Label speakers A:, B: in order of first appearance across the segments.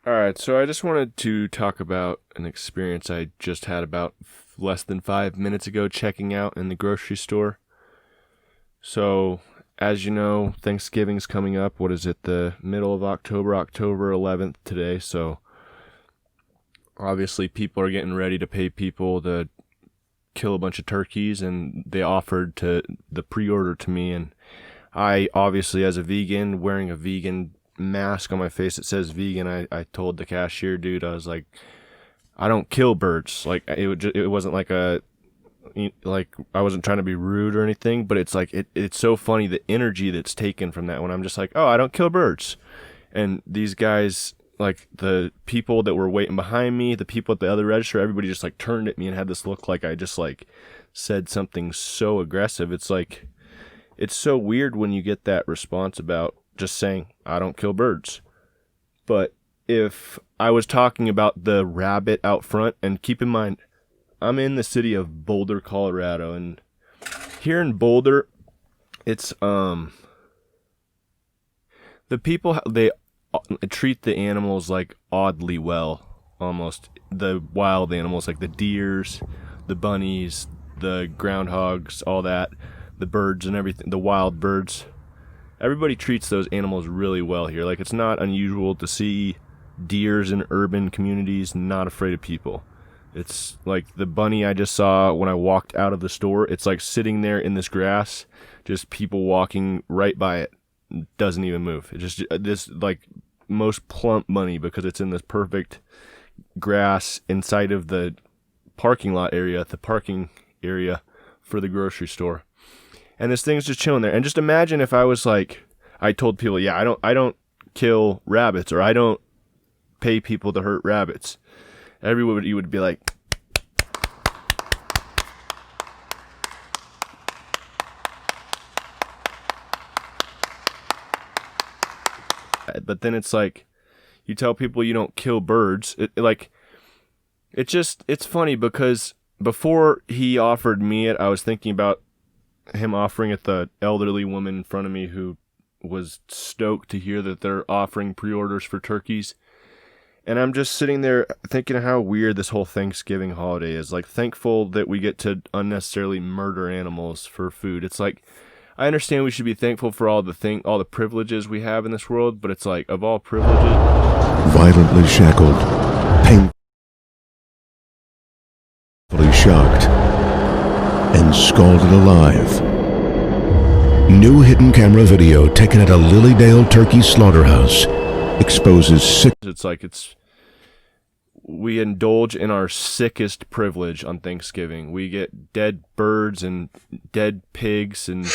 A: All right, so I just wanted to talk about an experience I just had about less than 5 minutes ago checking out in the grocery store. So, as you know, Thanksgiving's coming up. What is it? The middle of October, October 11th today. So, obviously, people are getting ready to pay people to kill a bunch of turkeys, and they offered to the pre-order to me. And I, obviously, as a vegan, wearing a vegan mask on my face that says vegan, I told the cashier dude, I was like, I don't kill birds. Like, it wasn't like I wasn't trying to be rude or anything, but it's like it's so funny the energy that's taken from that when I'm just like, oh, I don't kill birds. And these guys, like the people that were waiting behind me, the people at the other register, everybody just like turned at me and had this look like I just like said something so aggressive. It's like, it's so weird when you get that response about just saying, I don't kill birds. But if I was talking about the rabbit out front, and keep in mind, I'm in the city of Boulder, Colorado, and here in Boulder, it's the people, they treat the animals like oddly well, almost. The wild animals, like the deers, the bunnies, the groundhogs, all that, the birds and everything, the wild birds. Everybody treats those animals really well here. Like, it's not unusual to see deers in urban communities not afraid of people. It's like the bunny I just saw when I walked out of the store. It's like sitting there in this grass, just people walking right by it. Doesn't even move. It's just this like most plump bunny because it's in this perfect grass inside of the parking lot area, the parking area for the grocery store. And this thing's just chilling there. And just imagine if I was like, I told people, yeah, I don't kill rabbits, or I don't pay people to hurt rabbits. Everybody would be like, but then it's like, you tell people you don't kill birds. It's funny because before he offered me it, I was thinking about him offering it the elderly woman in front of me who was stoked to hear that they're offering pre-orders for turkeys. And I'm just sitting there thinking how weird this whole Thanksgiving holiday is. Like, thankful that we get to unnecessarily murder animals for food. It's like, I understand we should be thankful for all the privileges we have in this world, but it's like, of all privileges,
B: violently shackled, painfully shocked, and scalded alive. New hidden camera video taken at a Lilydale turkey slaughterhouse exposes sick.
A: We indulge in our sickest privilege on Thanksgiving. We get dead birds and dead pigs and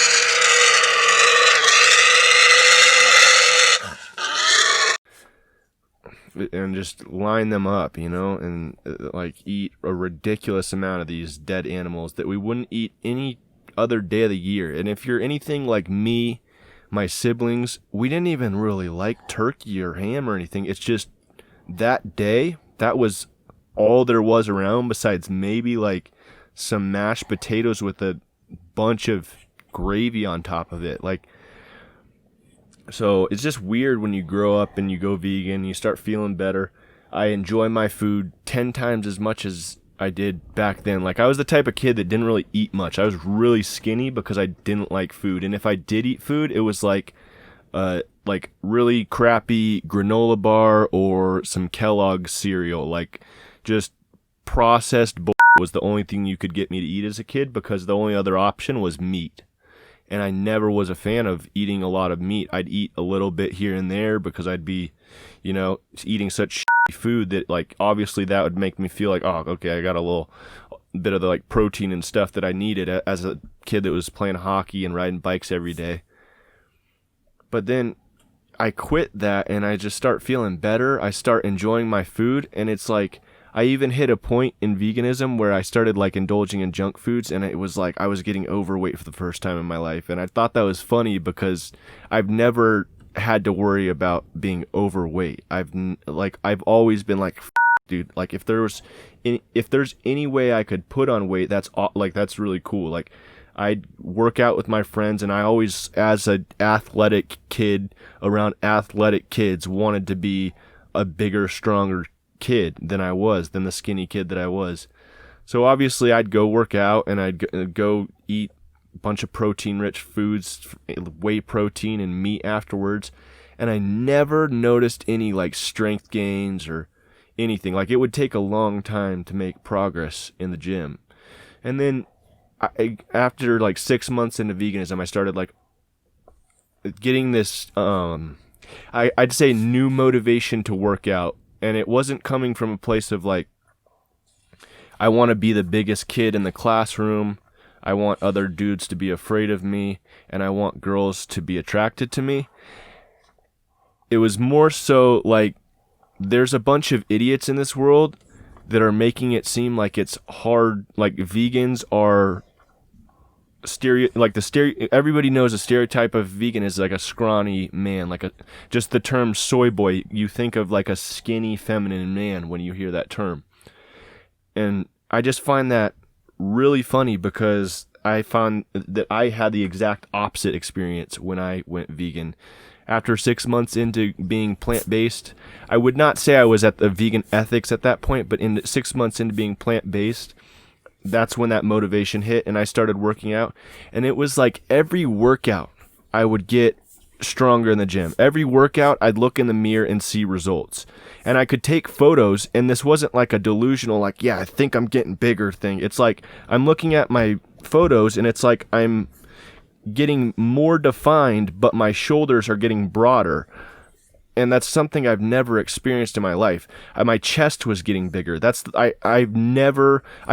A: just line them up, and like eat a ridiculous amount of these dead animals that we wouldn't eat any other day of the year. And if you're anything like me, my siblings, we didn't even really like turkey or ham or anything. It's just that day, that was all there was around, besides maybe like some mashed potatoes with a bunch of gravy on top of it. Like, so it's just weird when you grow up and you go vegan, you start feeling better. I enjoy my food 10 times as much as I did back then. Like, I was the type of kid that didn't really eat much. I was really skinny because I didn't like food. And if I did eat food, it was like really crappy granola bar or some Kellogg's cereal. Like, just processed was the only thing you could get me to eat as a kid, because the only other option was meat. And I never was a fan of eating a lot of meat. I'd eat a little bit here and there because I'd be, eating such food that, like, obviously that would make me feel like, oh, okay, I got a little bit of the, like, protein and stuff that I needed as a kid that was playing hockey and riding bikes every day. But then I quit that and I just start feeling better. I start enjoying my food, and it's like, I even hit a point in veganism where I started like indulging in junk foods, and it was like I was getting overweight for the first time in my life. And I thought that was funny because I've never had to worry about being overweight. I've always been like, dude, like if there's any way I could put on weight, that's really cool. Like, I'd work out with my friends, and I always, as an athletic kid around athletic kids, wanted to be a bigger, stronger kid than the skinny kid that I was. So obviously I'd go work out and I'd go eat a bunch of protein-rich foods, whey protein and meat afterwards, and I never noticed any like strength gains or anything. Like it would take a long time to make progress in the gym. And then after like 6 months into veganism, I started like getting this, I'd say new motivation to work out. And it wasn't coming from a place of like, I want to be the biggest kid in the classroom. I want other dudes to be afraid of me, and I want girls to be attracted to me. It was more so like there's a bunch of idiots in this world that are making it seem like it's hard, like vegans are everybody knows a stereotype of vegan is like a scrawny man, like just the term soy boy, you think of like a skinny feminine man when you hear that term. And I just find that really funny because I found that I had the exact opposite experience when I went vegan. After 6 months into being plant-based, I would not say I was at the vegan ethics at that point, but in 6 months into being plant-based, that's when that motivation hit and I started working out. And it was like every workout I would get stronger in the gym. Every workout I'd look in the mirror and see results. And I could take photos, and this wasn't like a delusional like, yeah, I think I'm getting bigger thing. It's like I'm looking at my photos and it's like I'm getting more defined, but my shoulders are getting broader. And that's something I've never experienced in my life. My chest was getting bigger. I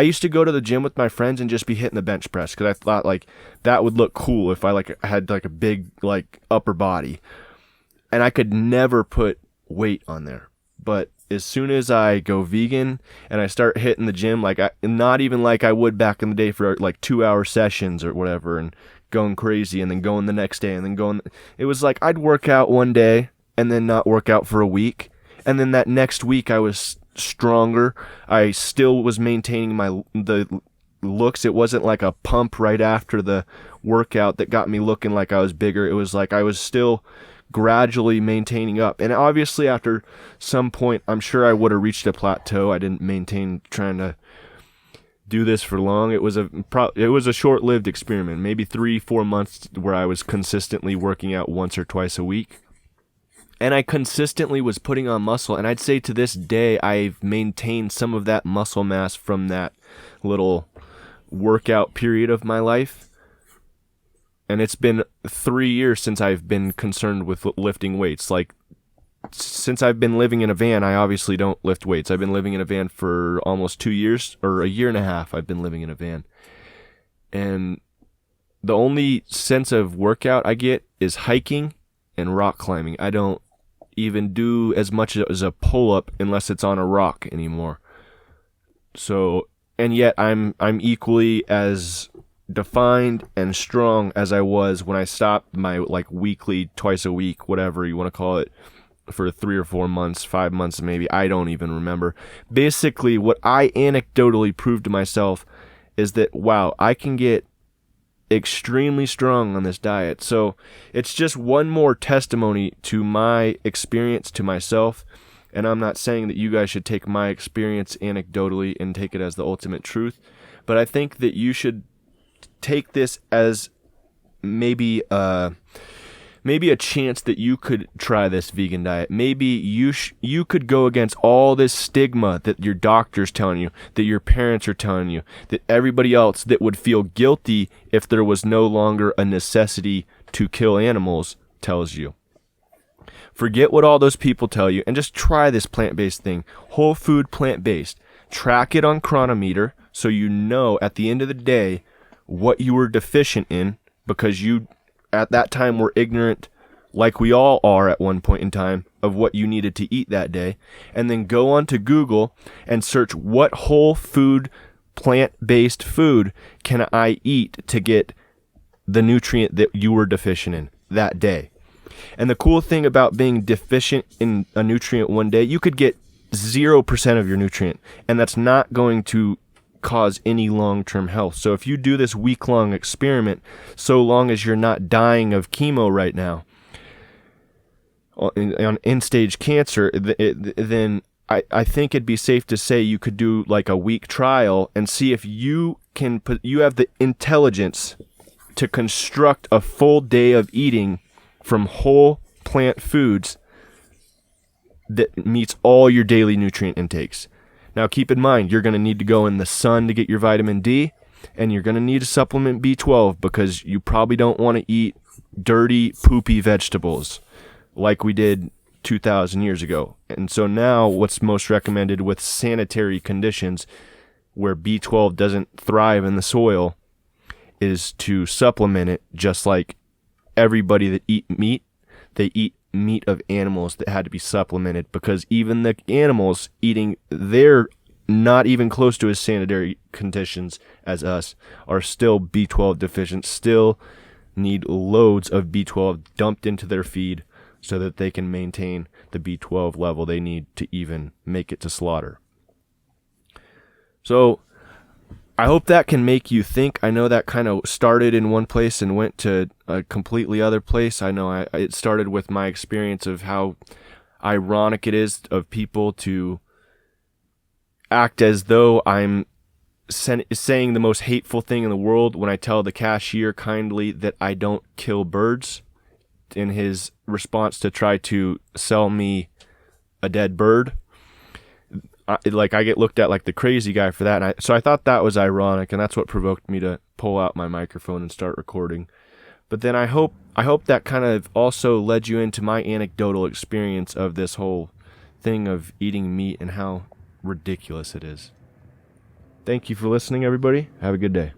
A: used to go to the gym with my friends and just be hitting the bench press because I thought like that would look cool if I like had like a big like upper body. And I could never put weight on there. But as soon as I go vegan and I start hitting the gym, like not even like I would back in the day for like 2-hour sessions or whatever and going crazy and then going the next day and then going, it was like I'd work out one day and then not work out for a week. And then that next week I was stronger. I still was maintaining the looks. It wasn't like a pump right after the workout that got me looking like I was bigger. It was like I was still gradually maintaining up. And obviously after some point, I'm sure I would have reached a plateau. I didn't maintain trying to do this for long. It was a short-lived experiment, maybe 3-4 months where I was consistently working out once or twice a week. And I consistently was putting on muscle, and I'd say to this day I've maintained some of that muscle mass from that little workout period of my life. And it's been 3 years since I've been concerned with lifting weights. Like, since I've been living in a van, I obviously don't lift weights. I've been living in a van for almost 2 years, or a year and a half I've been living in a van. And the only sense of workout I get is hiking and rock climbing. I don't even do as much as a pull-up unless it's on a rock anymore. So, and yet I'm equally as defined and strong as I was when I stopped my like weekly, twice a week, whatever you want to call it, for 3 or 4 months, 5 months maybe, I don't even remember. Basically, what I anecdotally proved to myself is that, wow, I can get extremely strong on this diet. So it's just one more testimony to my experience, to myself. And I'm not saying that you guys should take my experience anecdotally and take it as the ultimate truth, but I think that you should take this as maybe a chance that you could try this vegan diet. Maybe you could go against all this stigma that your doctor's telling you, that your parents are telling you, that everybody else that would feel guilty if there was no longer a necessity to kill animals tells you. Forget what all those people tell you and just try this plant-based thing. Whole food, plant-based. Track it on Chronometer so you know at the end of the day what you were deficient in, because you at that time were ignorant, like we all are at one point in time, of what you needed to eat that day. And then go on to Google and search what whole food, plant-based food can I eat to get the nutrient that you were deficient in that day. And the cool thing about being deficient in a nutrient one day, you could get 0% of your nutrient, and that's not going to cause any long-term health. So if you do this week-long experiment, so long as you're not dying of chemo right now, on end-stage cancer, then I think it'd be safe to say you could do like a week trial and see if you have the intelligence to construct a full day of eating from whole plant foods that meets all your daily nutrient intakes. Now keep in mind, you're going to need to go in the sun to get your vitamin D, and you're going to need to supplement B12 because you probably don't want to eat dirty, poopy vegetables like we did 2,000 years ago. And so now what's most recommended with sanitary conditions where B12 doesn't thrive in the soil is to supplement it, just like everybody that eat meat. They eat meat of animals that had to be supplemented because even the animals eating, they're not even close to as sanitary conditions as us, are still B12 deficient, still need loads of B12 dumped into their feed so that they can maintain the B12 level they need to even make it to slaughter. So I hope that can make you think. I know that kind of started in one place and went to a completely other place. I know it started with my experience of how ironic it is of people to act as though I'm saying the most hateful thing in the world when I tell the cashier kindly that I don't kill birds, in his response to try to sell me a dead bird. I get looked at like the crazy guy for that, and so I thought that was ironic, and that's what provoked me to pull out my microphone and start recording. But then I hope that kind of also led you into my anecdotal experience of this whole thing of eating meat and how ridiculous it is. Thank you for listening, everybody. Have a good day.